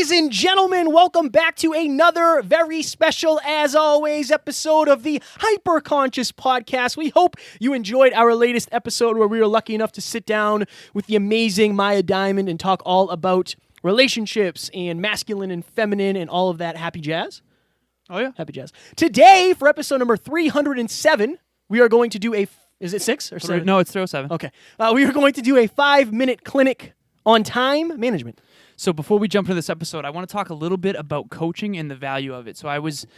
Ladies and gentlemen, welcome back to another very special, as always, episode of the Hyperconscious Podcast. We hope you enjoyed our latest episode where we were lucky enough to sit down with the amazing Maya Diamond and talk all about relationships and masculine and feminine and all of that happy jazz. Oh, yeah. Happy jazz. Today, for episode number 307, we are going to do a... Is it 6 or 7? No, it's 307. Okay. We are going to do a 5-minute clinic on time management. So before we jump into this episode, I want to talk a little bit about coaching and the value of it. So I was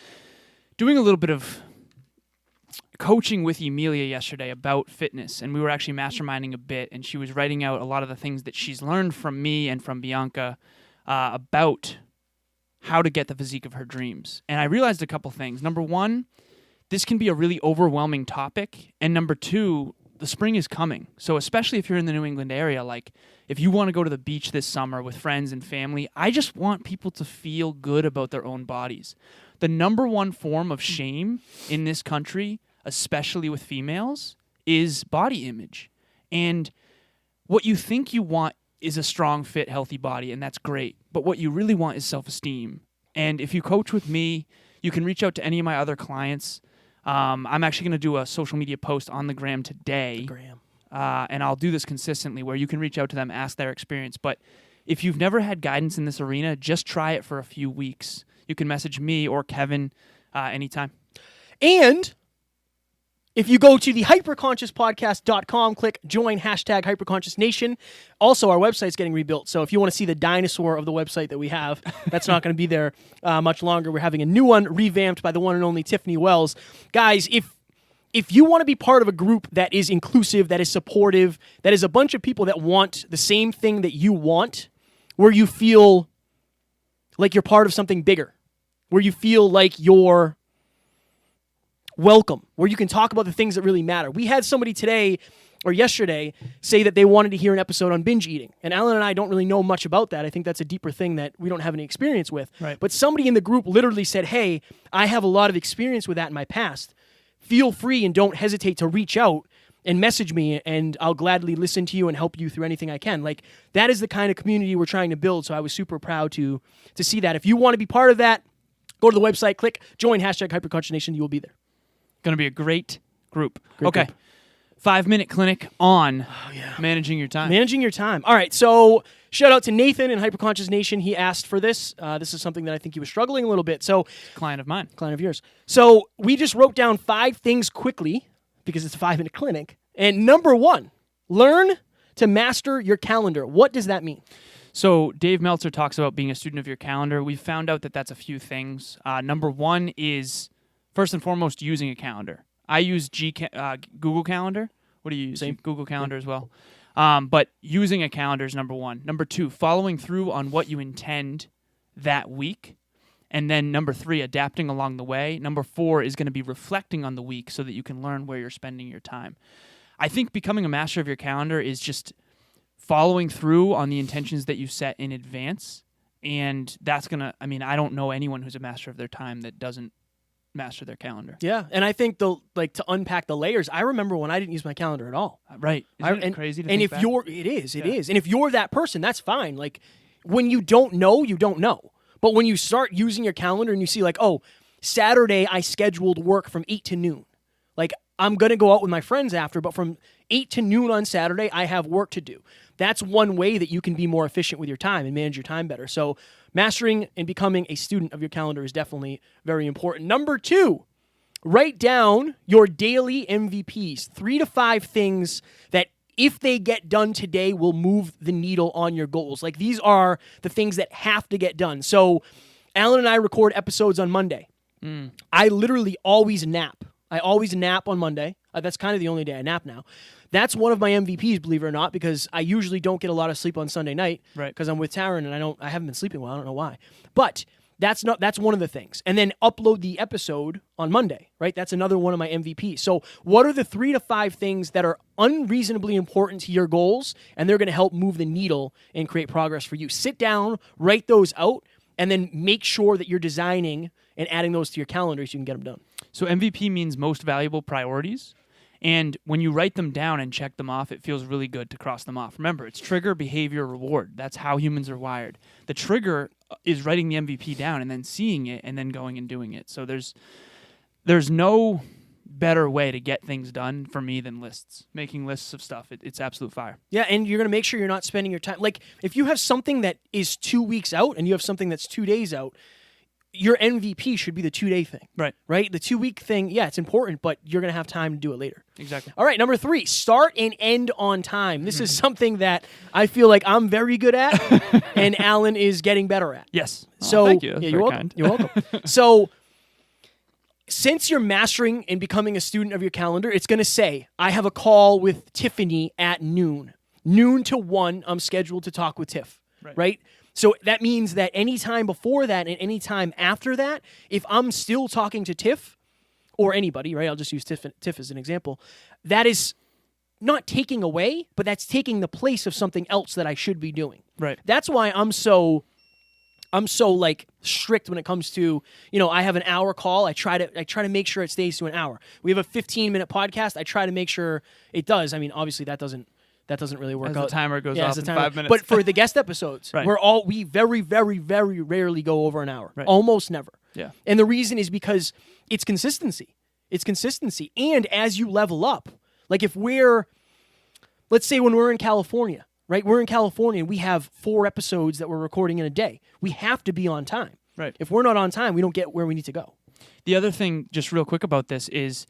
doing a little bit of coaching with Emilia yesterday about fitness, and we were actually masterminding a bit, and she was writing out a lot of the things that she's learned from me and from Bianca about how to get the physique of her dreams. And I realized a couple things. Number one, this can be a really overwhelming topic. And number two, the spring is coming. So especially if you're in the New England area, like if you want to go to the beach this summer with friends and family, I just want people to feel good about their own bodies. The number one form of shame in this country, especially with females, is body image. And what you think you want is a strong, fit, healthy body, and that's great. But what you really want is self-esteem. And if you coach with me, you can reach out to any of my other clients. I'm actually going to do a social media post on the gram today. And I'll do this consistently where you can reach out to them, ask their experience. But if you've never had guidance in this arena, just try it for a few weeks. You can message me or Kevin anytime. And if you go to the hyperconsciouspodcast.com, click join #HyperconsciousNation. Also, our website's getting rebuilt. So if you want to see the dinosaur of the website that we have, that's not going to be there much longer. We're having a new one revamped by the one and only Tiffany Wells. Guys, if you want to be part of a group that is inclusive, that is supportive, that is a bunch of people that want the same thing that you want, where you feel like you're part of something bigger, where you feel like you're welcome, where you can talk about the things that really matter. We had somebody today or yesterday say that they wanted to hear an episode on binge eating. And Alan and I don't really know much about that. I think that's a deeper thing that we don't have any experience with. Right. But somebody in the group literally said, hey, I have a lot of experience with that in my past. Feel free and don't hesitate to reach out and message me, and I'll gladly listen to you and help you through anything I can. Like, that is the kind of community we're trying to build, so I was super proud to see that. If you want to be part of that, go to the website, click join #HyperconsciousNation, you will be there. Going to be a great group. Great group. 5-minute clinic on managing your time. Managing your time. All right, so shout out to Nathan in Hyperconscious Nation. He asked for this. This is something that I think he was struggling a little bit. So, Client of mine. Client of yours. So we just wrote down 5 things quickly because it's a 5-minute clinic. And number 1, learn to master your calendar. What does that mean? So Dave Meltzer talks about being a student of your calendar. We've found out that that's a few things. Number 1 is, first and foremost, using a calendar. I use Google Calendar. What do you use? Same. Google Calendar as well. But using a calendar is number 1. Number 2, following through on what you intend that week. And then number 3, adapting along the way. Number 4 is going to be reflecting on the week so that you can learn where you're spending your time. I think becoming a master of your calendar is just following through on the intentions that you set in advance. And that's going to, I don't know anyone who's a master of their time that doesn't master their calendar. Yeah, and I think to unpack the layers, I remember when I didn't use my calendar at all. Right. Isn't it crazy to think if back? it is. And if you're that person, that's fine. Like, when you don't know, you don't know. But when you start using your calendar and you see like, oh, Saturday I scheduled work from 8 to noon. Like, I'm going to go out with my friends after, but from 8 to noon on Saturday, I have work to do. That's one way that you can be more efficient with your time and manage your time better. So mastering and becoming a student of your calendar is definitely very important. Number 2, write down your daily MVPs, 3 to 5 things that if they get done today will move the needle on your goals. Like, these are the things that have to get done. So Alan and I record episodes on Monday. I literally always nap. I always nap on Monday. That's kind of the only day I nap now. That's one of my MVPs, believe it or not, because I usually don't get a lot of sleep on Sunday night because I'm with Taryn and I haven't been sleeping well. I don't know why. But that's one of the things. And then upload the episode on Monday, right? That's another one of my MVPs. So what are the 3 to 5 things that are unreasonably important to your goals, and they're going to help move the needle and create progress for you? Sit down, write those out, and then make sure that you're designing and adding those to your calendar so you can get them done. So MVP means most valuable priorities. And when you write them down and check them off, it feels really good to cross them off. Remember, it's trigger, behavior, reward. That's how humans are wired. The trigger is writing the MVP down and then seeing it and then going and doing it. So there's no better way to get things done for me than lists. Making lists of stuff, it's absolute fire. Yeah, and you're going to make sure you're not spending your time. Like, if you have something that is 2 weeks out and you have something that's 2 days out, your MVP should be the 2-day thing. Right. Right? The 2-week thing, yeah, it's important, but you're going to have time to do it later. Exactly. All right, number 3, start and end on time. This is something that I feel like I'm very good at and Alan is getting better at. Yes. So, thank you. That's yeah, very you're welcome. kind. You're welcome. So, since you're mastering and becoming a student of your calendar, it's going to say, I have a call with Tiffany at noon. Noon to 1, I'm scheduled to talk with Tiff. Right? So that means that any time before that and any time after that, if I'm still talking to Tiff or anybody, right? I'll just use Tiff as an example. That is not taking away, but that's taking the place of something else that I should be doing. Right. That's why I'm so like strict when it comes to, I have an hour call. I try to make sure it stays to an hour. We have a 15-minute podcast. I try to make sure it does. I mean, obviously that doesn't really work As out. the timer goes Yeah, off as the in timer- 5 minutes. But for the guest episodes, Right. we very, very, very rarely go over an hour. Right. Almost never. Yeah. And the reason is because it's consistency. It's consistency. And as you level up, like let's say when we're in California, right? We're in California and we have 4 episodes that we're recording in a day. We have to be on time. Right. If we're not on time, we don't get where we need to go. The other thing, just real quick about this, is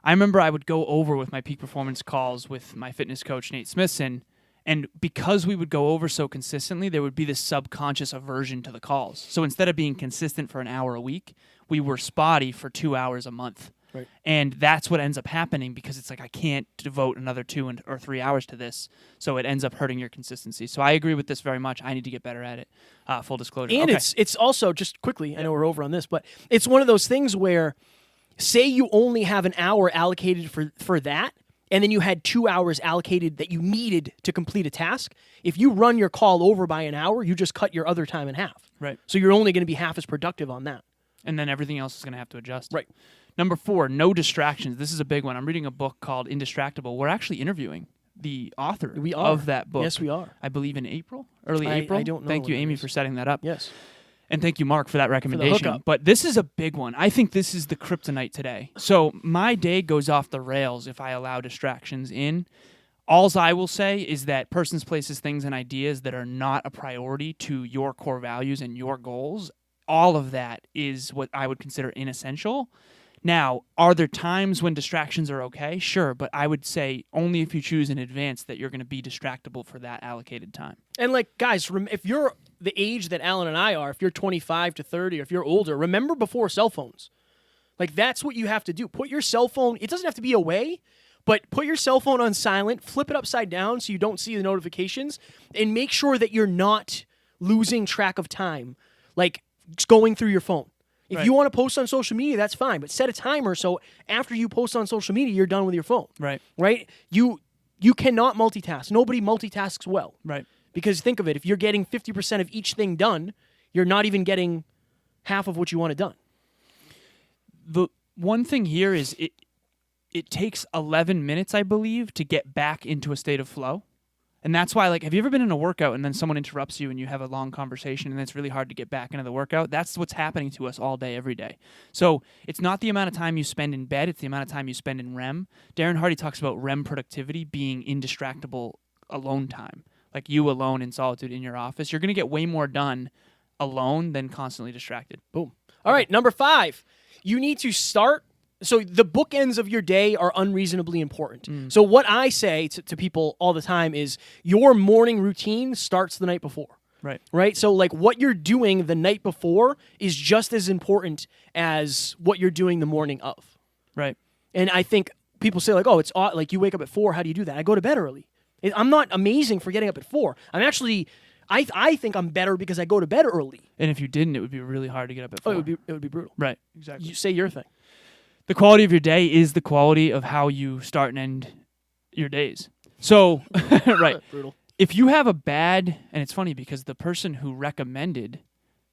I remember I would go over with my peak performance calls with my fitness coach, Nate Smithson, and because we would go over so consistently, there would be this subconscious aversion to the calls. So instead of being consistent for an hour a week, we were spotty for 2 hours a month. Right. And that's what ends up happening because it's like I can't devote another 2 or 3 hours to this. So it ends up hurting your consistency. So I agree with this very much. I need to get better at it. Full disclosure. And Okay. it's also, just quickly, I know we're over on this, but it's one of those things where, say you only have an hour allocated for that, and then you had 2 hours allocated that you needed to complete a task. If you run your call over by an hour, you just cut your other time in half. Right. So you're only going to be half as productive on that. And then everything else is going to have to adjust. Right. Number 4, no distractions. This is a big one. I'm reading a book called Indistractable. We're actually interviewing the author of that book. Yes, we are. I believe in early I April. don't know Thank you, when it Amy, is. for setting that up. Yes. And thank you, Mark, for that recommendation. hookup. But this is a big one. I think this is the kryptonite today. So my day goes off the rails if I allow distractions in. Alls I will say is that persons, places, things, and ideas that are not a priority to your core values and your goals, all of that is what I would consider inessential. Now, are there times when distractions are okay? Sure, but I would say only if you choose in advance that you're going to be distractible for that allocated time. And like, guys, if you're the age that Alan and I are, if you're 25 to 30, or if you're older, remember before cell phones. Like, that's what you have to do. Put your cell phone, it doesn't have to be away, but put your cell phone on silent, flip it upside down so you don't see the notifications, and make sure that you're not losing track of time, like just going through your phone. If Right. you want to post on social media, that's fine, but set a timer so after you post on social media, you're done with your phone. Right. Right? You cannot multitask. Nobody multitasks well. Right. Because think of it, if you're getting 50% of each thing done, you're not even getting half of what you wanted done. The one thing here is it takes 11 minutes, I believe, to get back into a state of flow. And that's why, like, have you ever been in a workout and then someone interrupts you and you have a long conversation and it's really hard to get back into the workout? That's what's happening to us all day, every day. So it's not the amount of time you spend in bed, it's the amount of time you spend in REM. Darren Hardy talks about REM productivity being indistractable alone time. Like you alone in solitude in your office. You're going to get way more done alone than constantly distracted. Boom. All right, number 5. You need to start. So the bookends of your day are unreasonably important. So what I say to people all the time is your morning routine starts the night before. Right. Right? So like what you're doing the night before is just as important as what you're doing the morning of. Right. And I think people say like, oh, it's odd. Like you wake up at 4. How do you do that? I go to bed early. I'm not amazing for getting up at 4. I'm actually, I think I'm better because I go to bed early. And if you didn't, it would be really hard to get up at 4. Oh, it would be brutal. Right. Exactly. You say your thing. The quality of your day is the quality of how you start and end your days. So, right. Brutal. If you have a bad, and it's funny because the person who recommended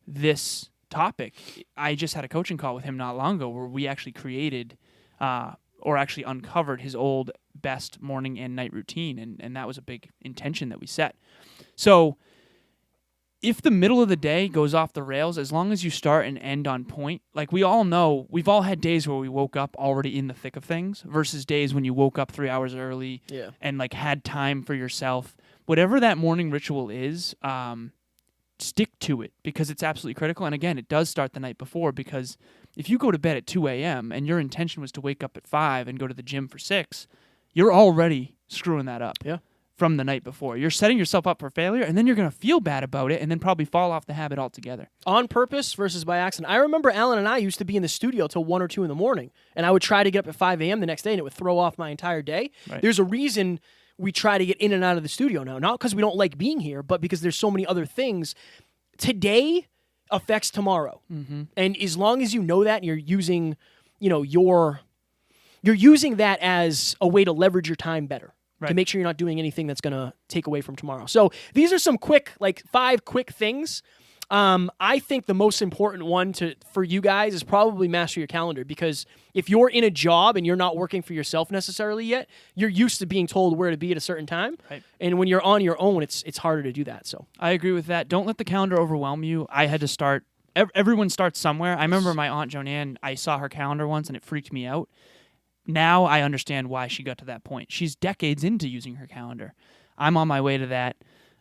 this topic, I just had a coaching call with him not long ago where we actually created or actually uncovered his old best morning and night routine. And that was a big intention that we set. So if the middle of the day goes off the rails, as long as you start and end on point, like we all know, we've all had days where we woke up already in the thick of things versus days when you woke up 3 hours early and like had time for yourself. Whatever that morning ritual is, stick to it because it's absolutely critical. And again, it does start the night before because if you go to bed at 2 a.m. and your intention was to wake up at 5 and go to the gym for 6, you're already screwing that up. Yeah. From the night before. You're setting yourself up for failure, and then you're going to feel bad about it and then probably fall off the habit altogether. On purpose versus by accident. I remember Alan and I used to be in the studio till 1 or 2 in the morning, and I would try to get up at 5 a.m. the next day, and it would throw off my entire day. Right. There's a reason we try to get in and out of the studio now. Not because we don't like being here, but because there's so many other things. Today affects tomorrow. Mm-hmm. And as long as you know that and you're using, you're using that as a way to leverage your time better. Right. To make sure you're not doing anything that's going to take away from tomorrow. So these are some quick, 5 quick things. I think the most important one for you guys is probably master your calendar, because if you're in a job and you're not working for yourself necessarily yet, you're used to being told where to be at a certain time. Right. And when you're on your own, it's harder to do that. So I agree with that. Don't let the calendar overwhelm you. I had to start. Everyone starts somewhere. I remember my Aunt Joanne, I saw her calendar once and it freaked me out. Now I understand why she got to that point. She's decades into using her calendar. I'm on my way to that.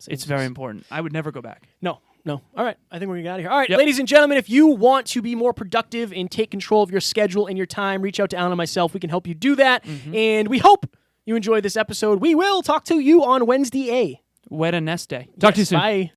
It's very important. I would never go back. No. All right. I think we're going to get out of here. All right, Yep. Ladies and gentlemen, if you want to be more productive and take control of your schedule and your time, reach out to Alan and myself. We can help you do that. Mm-hmm. And we hope you enjoyed this episode. We will talk to you on Wednesday. Weta Nest Day. Talk to you soon. Bye.